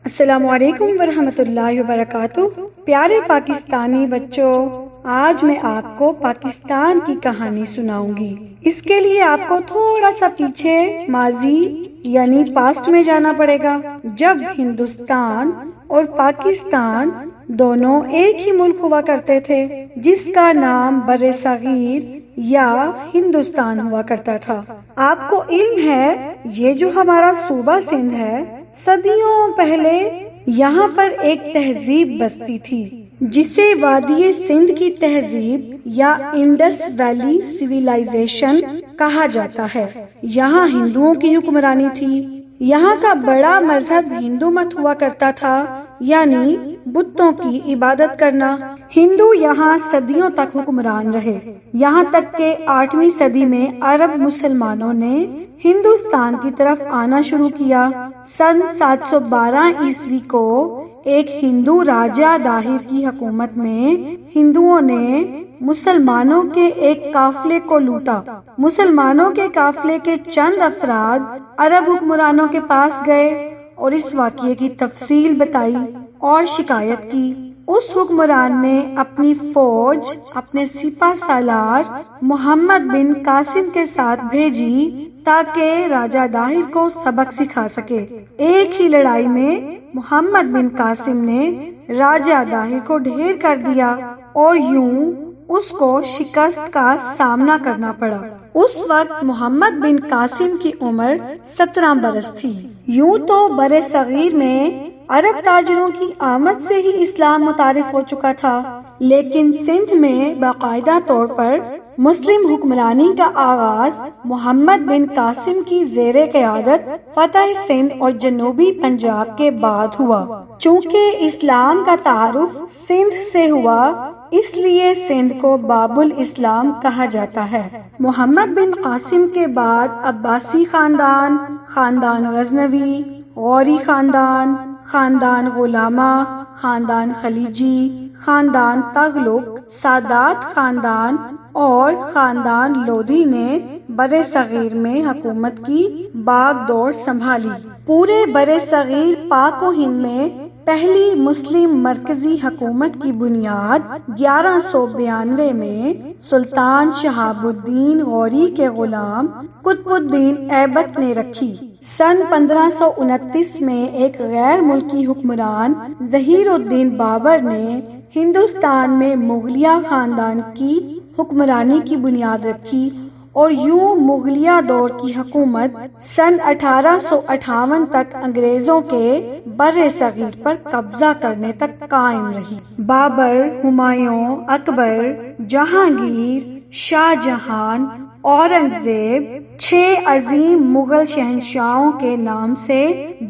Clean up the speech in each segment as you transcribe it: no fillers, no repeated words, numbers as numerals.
السلام علیکم ورحمۃ اللہ وبرکاتہ۔ پیارے پاکستانی بچوں، آج میں آپ کو پاکستان کی کہانی سناؤں گی۔ اس کے لیے آپ کو تھوڑا سا پیچھے ماضی یعنی پاسٹ میں جانا پڑے گا، جب ہندوستان اور پاکستان دونوں ایک ہی ملک ہوا کرتے تھے، جس کا نام بر صغیر یا ہندوستان ہوا کرتا تھا۔ آپ کو علم ہے یہ جو ہمارا صوبہ سندھ ہے، صدیوں پہلے یہاں پر ایک تہذیب بستی تھی جسے وادی سندھ کی تہذیب یا انڈس ویلی سویلائزیشن کہا جاتا ہے۔ یہاں ہندوؤں کی حکمرانی تھی۔ یہاں کا بڑا مذہب ہندو مت ہوا کرتا تھا، یعنی بتوں کی عبادت کرنا۔ ہندو یہاں صدیوں تک حکمران رہے، یہاں تک کہ 8ویں صدی میں عرب مسلمانوں نے ہندوستان کی طرف آنا شروع کیا۔ سن 712 عیسوی کو ایک ہندو راجہ داہر کی حکومت میں ہندوؤں نے مسلمانوں کے ایک قافلے کو لوٹا۔ مسلمانوں کے قافلے کے چند افراد عرب حکمرانوں کے پاس گئے اور اس واقعے کی تفصیل بتائی اور شکایت کی۔ اس حکمران نے اپنی فوج اپنے سپہ سالار محمد بن قاسم کے ساتھ بھیجی تاکہ راجہ داہر کو سبق سکھا سکے۔ ایک ہی لڑائی میں محمد بن قاسم نے راجہ داہر کو ڈھیر کر دیا اور یوں اس کو شکست کا سامنا کرنا پڑا۔ اس وقت محمد بن قاسم کی عمر 17 برس تھی۔ یوں تو بر صغیر میں عرب تاجروں کی آمد سے ہی اسلام متعارف ہو چکا تھا، لیکن سندھ میں باقاعدہ طور پر مسلم حکمرانی کا آغاز محمد بن قاسم کی زیر قیادت فتح سندھ اور جنوبی پنجاب کے بعد ہوا۔ چونکہ اسلام کا تعارف سندھ سے ہوا، اس لیے سندھ کو باب الاسلام کہا جاتا ہے۔ محمد بن قاسم کے بعد عباسی خاندان، خاندان غزنوی، غوری خاندان، خاندان غلامہ، خاندان خلیجی، خاندان تغلق، سادات خاندان اور خاندان لودھی نے بر صغیر میں حکومت کی باغ دوڑ سنبھالی۔ پورے بر صغیر پاک و ہند میں پہلی مسلم مرکزی حکومت کی بنیاد 1192 میں سلطان شہاب الدین غوری کے غلام قطب الدین ایبک نے رکھی۔ سن 1529 میں ایک غیر ملکی حکمران ظہیر الدین بابر نے ہندوستان میں مغلیہ خاندان کی حکمرانی کی بنیاد رکھی اور یوں مغلیہ دور کی حکومت سن 1858 تک انگریزوں کے بر صغیر پر قبضہ کرنے تک قائم رہی۔ بابر، ہمایوں، اکبر، جہانگیر، شاہ جہان، اورنگزیب 6 عظیم مغل شہنشاہوں کے نام سے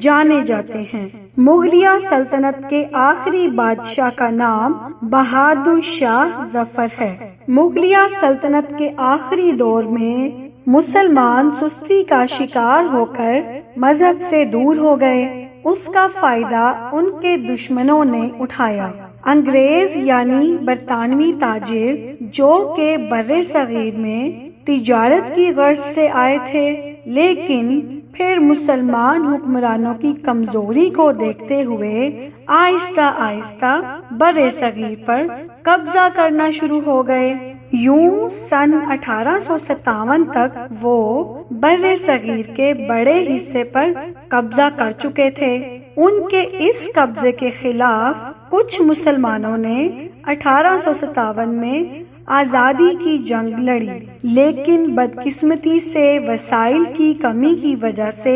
جانے جاتے ہیں۔ مغلیہ سلطنت کے آخری بادشاہ کا نام بہادر شاہ ظفر ہے۔ مغلیہ سلطنت کے آخری دور میں مسلمان سستی کا شکار ہو کر مذہب سے دور ہو گئے۔ اس کا فائدہ ان کے دشمنوں نے اٹھایا۔ انگریز یعنی برطانوی تاجر جو کہ بر صغیر میں تجارت کی غرض سے آئے تھے، لیکن پھر مسلمان حکمرانوں کی کمزوری کو دیکھتے ہوئے آہستہ آہستہ بر صغیر پر قبضہ کرنا شروع ہو گئے۔ یوں سن 1857 تک وہ بر صغیر کے بڑے حصے پر قبضہ کر چکے تھے۔ ان کے اس قبضے کے خلاف کچھ مسلمانوں نے 1857 میں آزادی کی جنگ لڑی، لیکن بدقسمتی سے وسائل کی کمی کی وجہ سے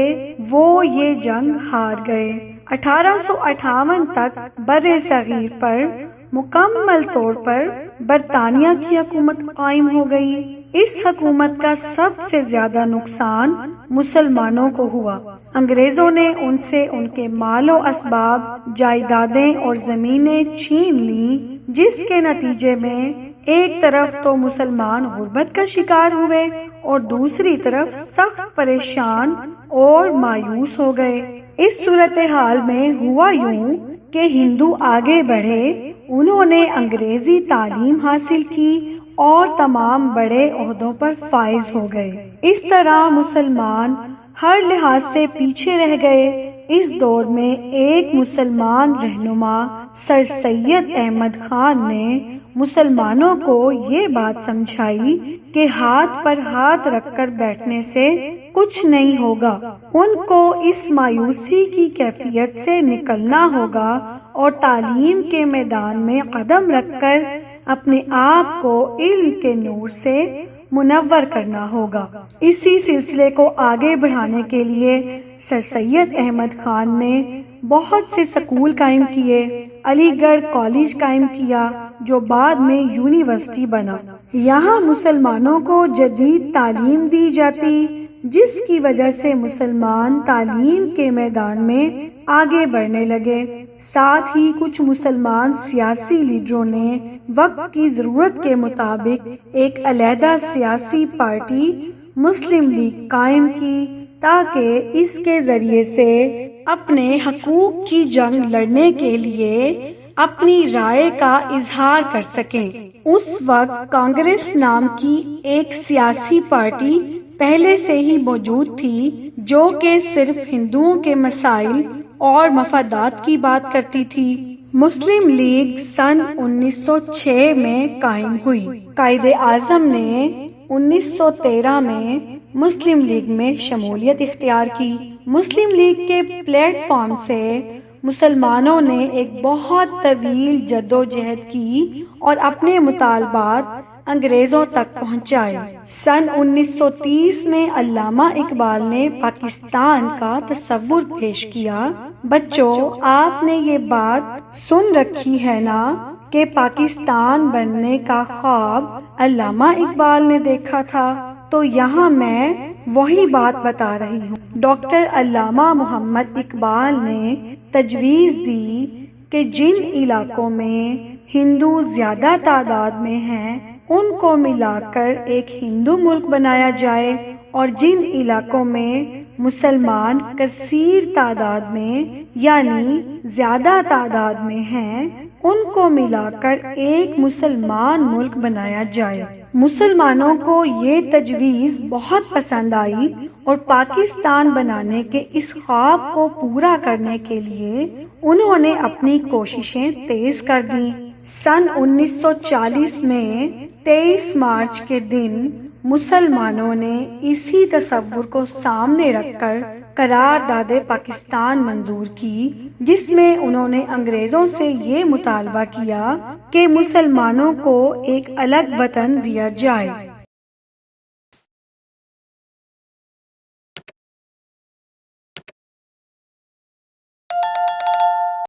وہ یہ جنگ ہار گئے۔ 1858 تک بر صغیر پر مکمل طور پر برطانیہ کی حکومت قائم ہو گئی۔ اس حکومت کا سب سے زیادہ نقصان مسلمانوں کو ہوا۔ انگریزوں نے ان سے ان کے مال و اسباب، جائیدادیں اور زمینیں چھین لیں، جس کے نتیجے میں ایک طرف تو مسلمان غربت کا شکار ہوئے اور دوسری طرف سخت پریشان اور مایوس ہو گئے۔ اس صورتحال میں ہوا یوں کہ ہندو آگے بڑھے، انہوں نے انگریزی تعلیم حاصل کی اور تمام بڑے عہدوں پر فائز ہو گئے۔ اس طرح مسلمان ہر لحاظ سے پیچھے رہ گئے۔ اس دور میں ایک مسلمان رہنما سر سید احمد خان نے مسلمانوں کو یہ بات سمجھائی کہ ہاتھ پر ہاتھ رکھ کر بیٹھنے سے کچھ نہیں ہوگا، ان کو اس مایوسی کی کیفیت سے نکلنا ہوگا اور تعلیم کے میدان میں قدم رکھ کر اپنے آپ کو علم کے نور سے منور کرنا ہوگا۔ اسی سلسلے کو آگے بڑھانے کے لیے سر سید احمد خان نے بہت سے سکول قائم کیے، علی گڑھ کالج قائم کیا جو بعد میں یونیورسٹی بنا۔ یہاں مسلمانوں کو جدید تعلیم دی جاتی، جس کی وجہ سے مسلمان تعلیم کے میدان میں آگے بڑھنے لگے۔ ساتھ ہی کچھ مسلمان سیاسی لیڈروں نے وقت کی ضرورت کے مطابق ایک علیحدہ سیاسی پارٹی مسلم لیگ قائم کی تاکہ اس کے ذریعے سے اپنے حقوق کی جنگ لڑنے کے لیے اپنی رائے کا اظہار کر سکیں۔ اس وقت کانگریس نام کی ایک سیاسی پارٹی پہلے سے ہی موجود تھی جو کہ صرف ہندوؤں کے مسائل اور مفادات کی بات کرتی تھی۔ مسلم لیگ سن 1906 میں قائم ہوئی۔ قائد اعظم نے 1913 میں مسلم لیگ میں شمولیت اختیار کی۔ مسلم لیگ کے پلیٹ فارم سے مسلمانوں نے ایک بہت طویل جدوجہد کی اور اپنے مطالبات انگریزوں تک پہنچائے۔ سن 1930 میں علامہ اقبال نے پاکستان کا تصور پیش کیا۔ بچوں، آپ نے یہ بات سن رکھی ہے نا کہ پاکستان بننے کا خواب علامہ اقبال نے دیکھا تھا، تو یہاں میں وہی بات بتا رہی ہوں۔ ڈاکٹر علامہ محمد اقبال نے تجویز دی کہ جن علاقوں میں ہندو زیادہ تعداد میں ہیں ان کو ملا کر ایک ہندو ملک بنایا جائے، اور جن علاقوں میں مسلمان کثیر تعداد میں یعنی زیادہ تعداد میں ہیں ان کو ملا کر ایک مسلمان ملک بنایا جائے۔ مسلمانوں کو یہ تجویز بہت پسند آئی اور پاکستان بنانے کے اس خواب کو پورا کرنے کے لیے انہوں نے اپنی کوششیں تیز کر دیں۔ سن 1940 میں 23 مارچ کے دن مسلمانوں نے اسی تصور کو سامنے رکھ کر قرارداد پاکستان منظور کی، جس میں انہوں نے انگریزوں سے یہ مطالبہ کیا کہ مسلمانوں کو ایک الگ وطن دیا جائے۔